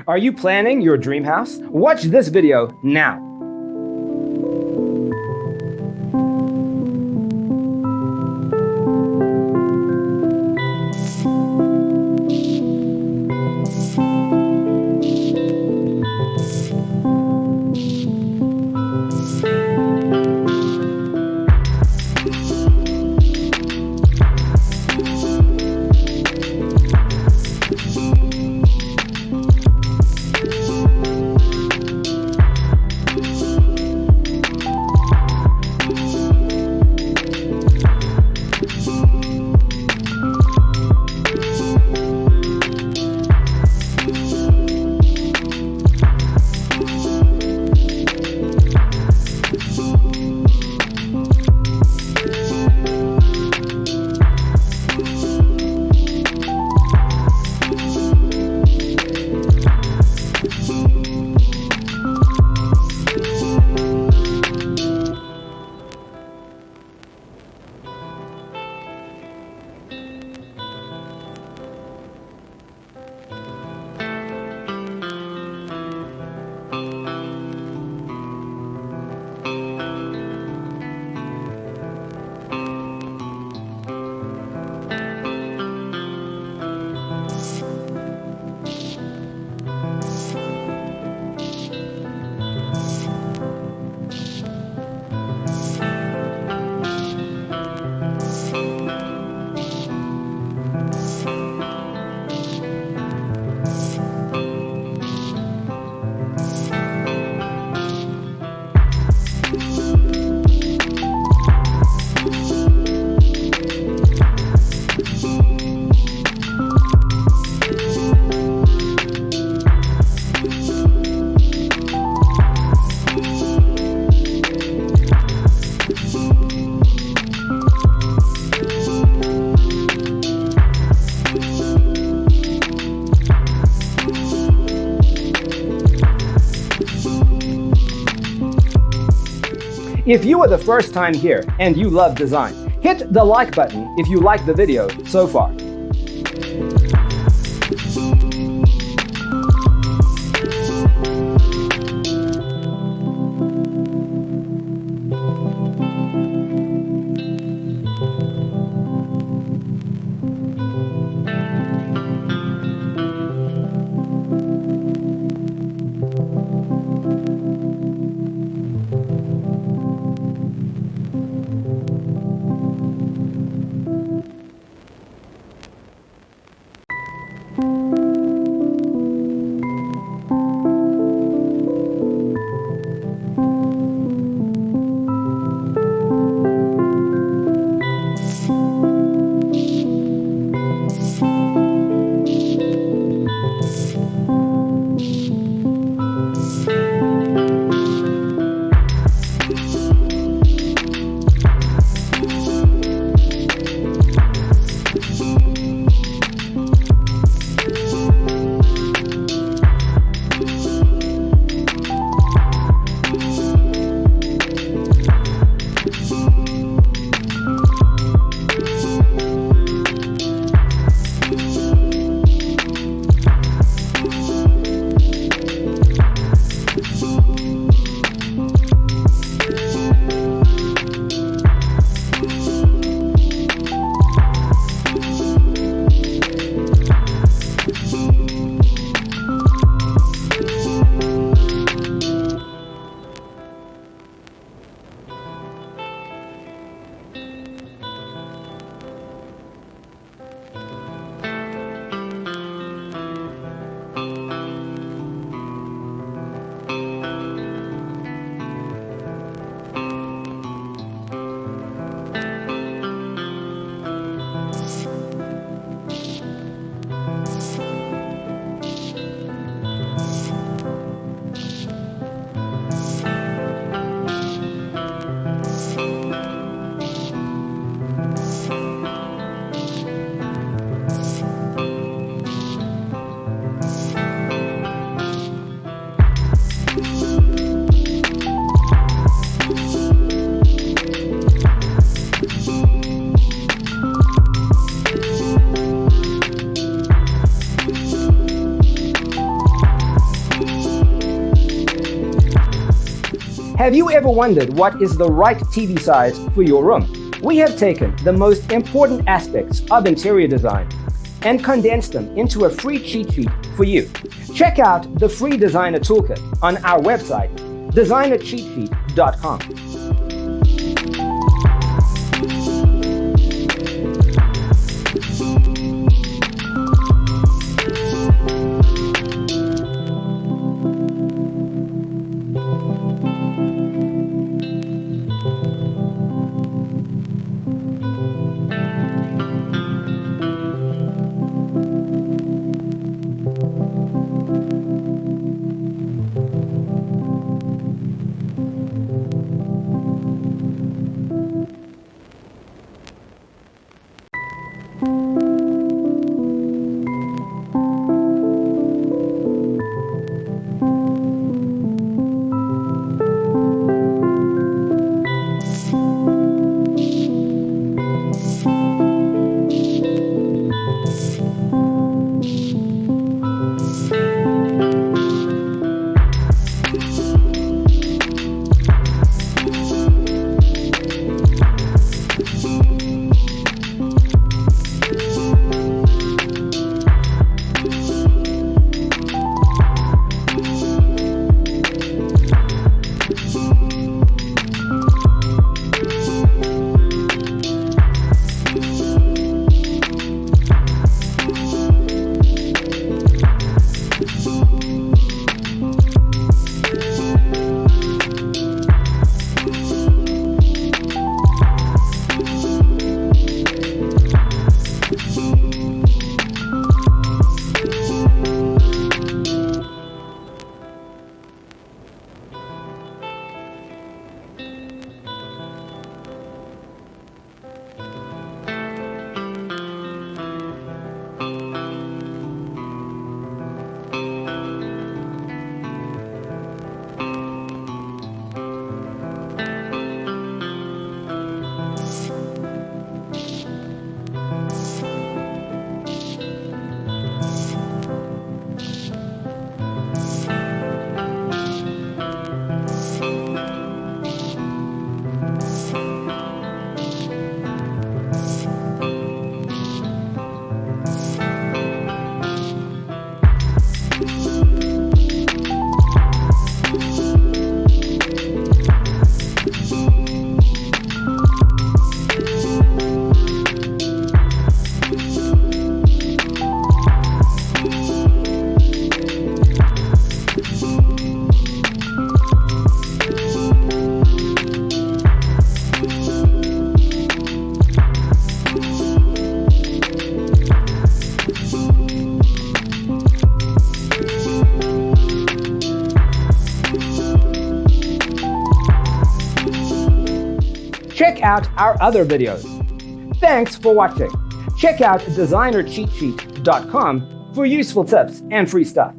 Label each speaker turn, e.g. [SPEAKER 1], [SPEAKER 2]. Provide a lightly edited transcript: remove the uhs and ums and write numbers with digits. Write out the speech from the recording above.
[SPEAKER 1] Are you planning your dream house? Watch this video now. If you are the first time here and you love design, hit the like button if you like the video so far. Have you ever wondered what is the right TV size for your room? We have taken the most important aspects of interior design and condensed them into a free cheat sheet for you. Check out the free designer toolkit on our website, designercheatsheet.com. Check out our other videos. Thanks for watching. Check out designercheatsheet.com for useful tips and free stuff.